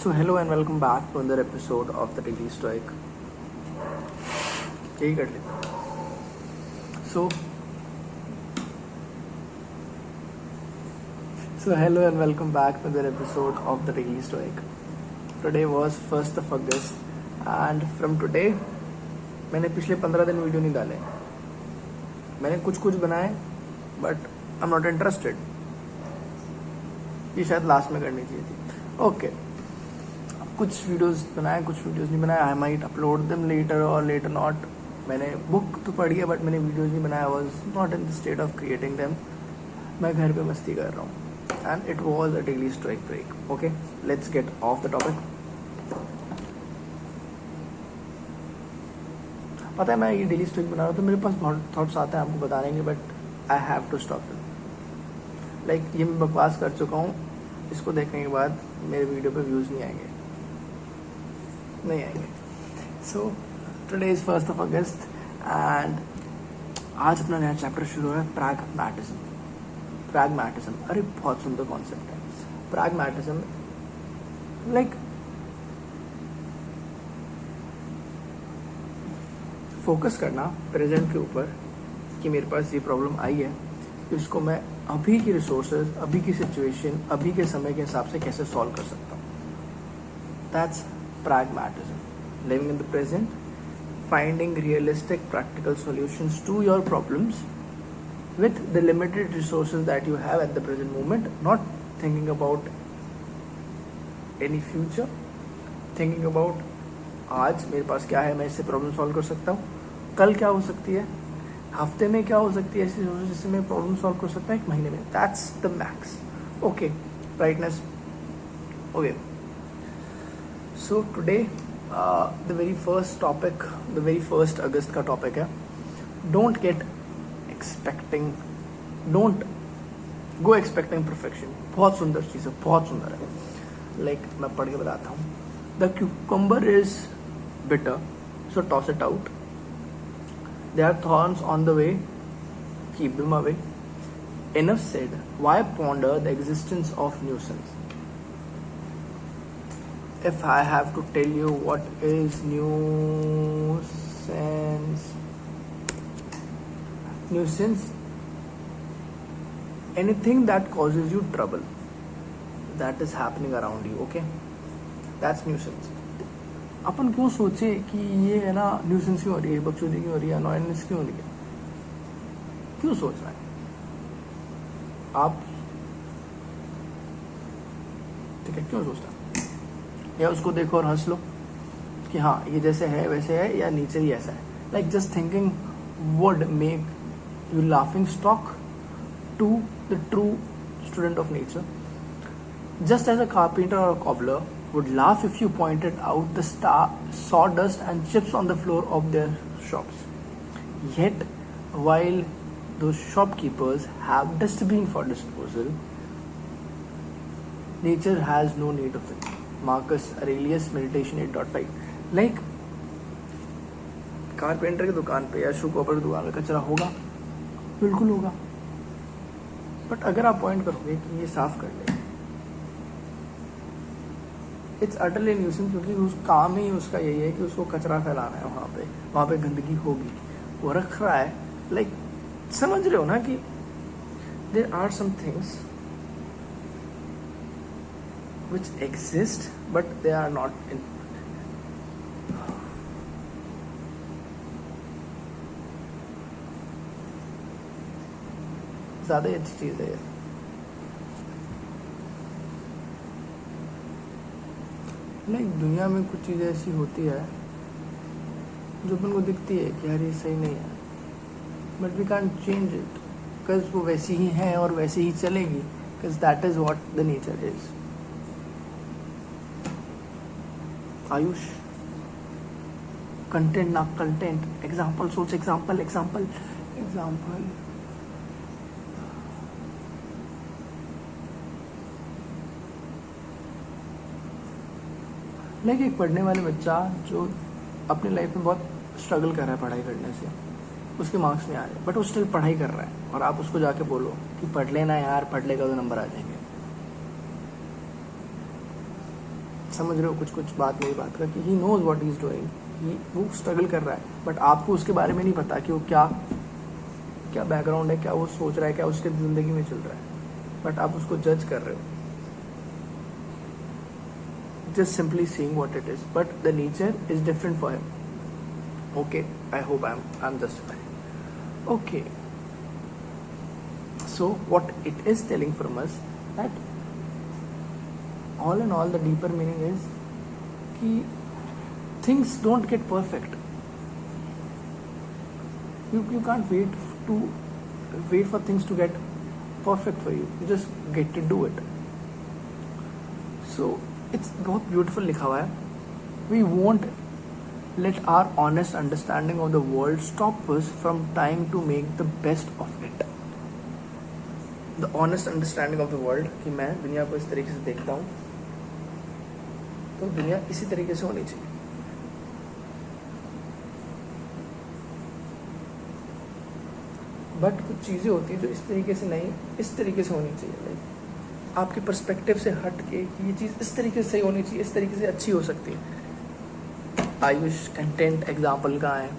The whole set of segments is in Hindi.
So hello and welcome back to another episode of the Daily Stoic. यही कर लेते. So hello and welcome back to another episode of the Daily Stoic. Today was 1st of August and from today मैंने पिछले 15 दिन वीडियो नहीं डाले. मैंने कुछ बनाए but I am not interested. ये शायद लास्ट में करनी चाहिए थी. ओके, कुछ वीडियोस बनाए, कुछ वीडियोस नहीं बनाए. I might upload them later और लेटर नॉट. मैंने बुक तो पढ़ी है बट मैंने वीडियोस नहीं बनाया. I was not in the state of creating them. मैं घर पे मस्ती कर रहा हूँ and it was a daily strike break. Okay, let's get off the topic. पता है मैं ये डेली स्ट्राइक बना रहा हूँ तो मेरे पास बहुत थॉट्स आते हैं आपको बताने के, but I have to stop it. Like ये मैं बकवास कर चुका हूँ. इसको देखने के बाद मेरे वीडियो पे व्यूज़ नहीं आएंगे. So today is 1st of August and आज अपना नया चैप्टर शुरू है, प्रैग्मैटिज्म. प्रैग्मैटिज्म, अरे बहुत सुंदर कॉन्सेप्ट है प्रैग्मैटिज्म. लाइक फोकस करना प्रेजेंट के ऊपर कि मेरे पास ये प्रॉब्लम आई है, इसको मैं अभी की रिसोर्सेज, अभी की सिचुएशन, अभी के समय के हिसाब से कैसे सॉल्व कर सकता हूँ. That's pragmatism. Living in the present, finding realistic practical solutions to your problems with the limited resources that you have at the present moment, not thinking about any future, thinking about आज मेरे पास क्या है, मैं इससे प्रॉब्लम सॉल्व कर सकता हूँ, कल क्या हो सकती है, हफ्ते में क्या हो सकती है ऐसी रिसोर्सेज जिससे मैं प्रॉब्लम सॉल्व कर सकता हूँ एक महीने में. That's the max. Okay, rightness. Okay, so today the very first topic, the very 1st August का topic है, don't go expecting perfection. बहुत सुंदर चीज़ है, बहुत सुंदर है. Like मैं पढ़ के बताता हूँ. The cucumber is bitter, so toss it out. There are thorns on the way, keep them away. Enough said. Why ponder the existence of nuisance? If I have to tell you what is nuisance, anything that causes you trouble, that is happening around you. Okay, that's nuisance. अपन क्यों सोचे कि ये है ना न्यूसेंस क्यों हो रही है, बकचोदी क्यों हो रही है, अनॉयनेस क्यों हो रही है, क्यों सोच रहे हैं आप? ठीक है, क्यों सोचता है? या उसको देखो और हंस लो कि हाँ ये जैसे है वैसे है या नेचर ही ऐसा है. Like just thinking would make you laughing stock to the true student of nature. Just as a carpenter और cobbler would laugh if you pointed out the sawdust and chips on the floor of their shops. Yet, while those shopkeepers have dustbin for disposal, nature has no need of it. Marcus Aurelius, Meditation 8.5. Like carpenter की दुकान पे या शू कॉपर की दुकान पे कचरा होगा, बिल्कुल होगा, बट अगर आप पॉइंट करोगे कि ये साफ कर ले, इट्स अटरली न्यूसेंस, क्योंकि उस काम ही उसका यही है कि उसको कचरा फैलाना है. वहाँ पे गंदगी होगी, वो रख रहा है. लाइक समझ रहे हो ना कि there are some things which exist but they are not in. ज़्यादा ही अच्छी चीज़ है ये. नहीं, दुनिया में कुछ चीज़ें ऐसी होती है जो अपन को दिखती है कि यार ये सही नहीं है, but we can change it because वो वैसी ही है और वैसे ही चलेगी, because that is what the nature is. Ayush, content ना कंटेंट. एग्जाम्पल सोच, एग्जाम्पल. लाइक एक पढ़ने वाले बच्चा जो अपनी लाइफ में बहुत स्ट्रगल कर रहा है पढ़ाई करने से, उसके मार्क्स नहीं आ रहे बट वो स्टिल पढ़ाई कर रहा है, और आप उसको जाके बोलो कि पढ़ लेना यार, पढ़ लेगा तो नंबर आ जाएंगे. समझ रहे हो कुछ कुछ बात मेरी बात का, कि he knows what he is doing, वो स्ट्रगल कर रहा है, बट आपको उसके बारे में नहीं पता कि वो क्या क्या बैकग्राउंड है, क्या वो सोच रहा है, क्या उसके ज़िंदगी में चल रहा है, बट आप उसको जज कर रहे हो just simply seeing what it is, but the nature is different for him. Okay, I hope I'm justified. Okay, so what it is telling from us that all in all the deeper meaning is कि things don't get perfect. You can't wait for things to get perfect for you. You just get to do it. So it's बहुत ब्यूटीफुल लिखा हुआ है. We won't let our honest understanding of the world stop us from trying to make the best of it. The honest understanding of the world, कि मैं दुनिया को इस तरीके से देखता हूँ, तो दुनिया इसी तरीके से होनी चाहिए. बट कुछ चीज़ें होती हैं जो इस तरीके से नहीं, इस तरीके से होनी चाहिए. लाइक आपके पर्सपेक्टिव से हट के कि ये चीज़ इस तरीके से सही होनी चाहिए, इस तरीके से अच्छी हो सकती है. आयुष कंटेंट एग्जाम्पल कहाँ है?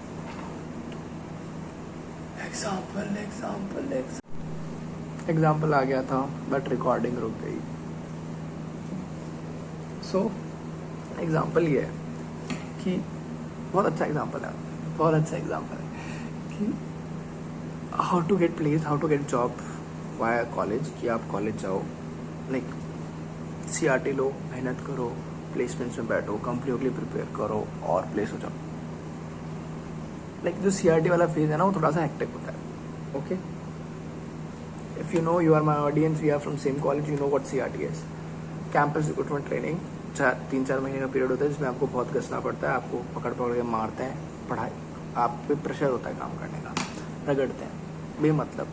एग्जाम्पल आ गया था बट रिकॉर्डिंग रुक गई. सो एग्जाम्पल ये है कि बहुत अच्छा एग्जाम्पल है कि how to get place, how to get job via college. कि आप कॉलेज जाओ, लाइक CRT लो, मेहनत करो, प्लेसमेंट्स में बैठो, कंपनियों के लिए प्रिपेयर करो और प्लेस हो जाओ. लाइक जो CRT वाला फेज है ना, वो थोड़ा सा हेक्टिक होता है. Okay, if you know, you are my audience, we are from same college, you know what CRT is. Campus recruitment training 3-4 महीने का पीरियड होता है, जिसमें आपको बहुत घसना पड़ता है, आपको पकड़ के मारते हैं, पढ़ाई आप पे प्रेशर होता है काम करने का, रगड़ते हैं बेमतलब.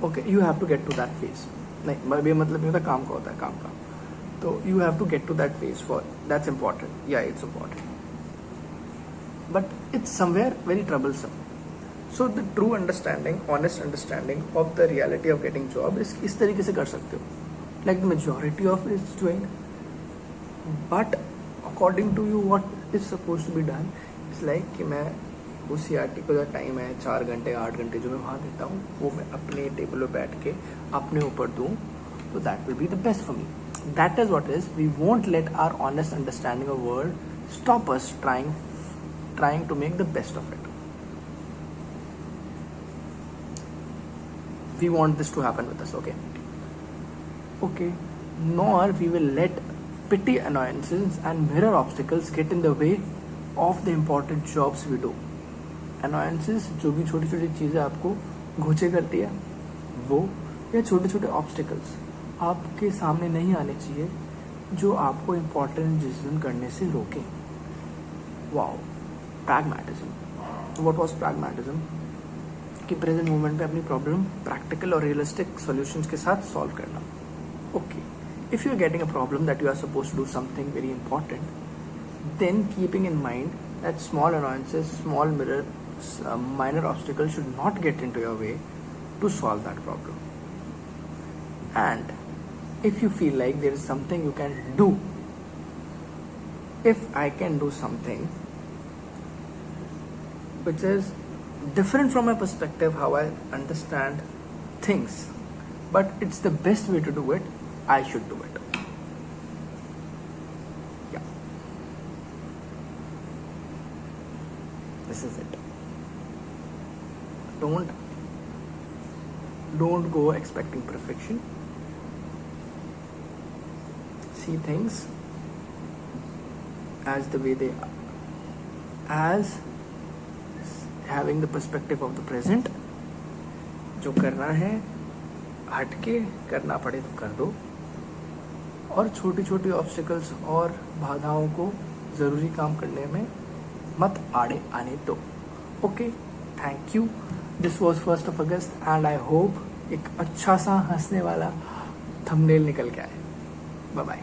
Okay, you have to get to that phase. नहीं, बेमतलब नहीं होता, काम का होता है, काम का. तो you have to get to that phase for that's important. या it's important, but it's somewhere very troublesome. So the true understanding, honest understanding of the reality of getting job इस तरीके से कर सकते हो. Like the majority of is doing, but according to you what is suppose to be done. It's like कि मैं वो CRT का जो टाइम है 4 घंटे 8 घंटे जो मैं वहाँ देता हूँ, वो मैं अपने टेबल पर बैठ के अपने ऊपर दूँ, तो that will be the best for me. That is what is. We won't let our honest understanding of world stop us trying to make the best of it. We want this to happen with us. Okay, nor we will let petty annoyances and mirror obstacles get in the way of the important jobs we do. Annoyances, जो भी छोटी छोटी चीज़ें आपको घोचे करती है, वो, या छोटे छोटे ऑब्स्टिकल्स आपके सामने नहीं आने चाहिए जो आपको इम्पोर्टेंट डिसीजन करने से रोकें. Wow, pragmatism. What was pragmatism? कि प्रेजेंट मोमेंट पे अपनी प्रॉब्लम प्रैक्टिकल और रियलिस्टिक सॉल्यूशंस के साथ सॉल्व करना. Okay, if you are getting a problem that you are supposed to do something very important, then keeping in mind that small annoyances, minor obstacles should not get into your way to solve that problem. And if you feel like there is something you can do, if I can do something which is different from my perspective, how I understand things, but it's the best way to do it, I should do it. Yeah. This is it. Don't go expecting perfection. See things as the way they are, as having the perspective of the present. जो करना है हटके करना पड़े तो कर दो, और छोटी छोटी ऑब्स्टिकल्स और बाधाओं को ज़रूरी काम करने में मत आड़े आने दो. Okay, thank you. This was 1 August and I hope एक अच्छा सा हंसने वाला थंबनेल निकल के आए. Bye bye.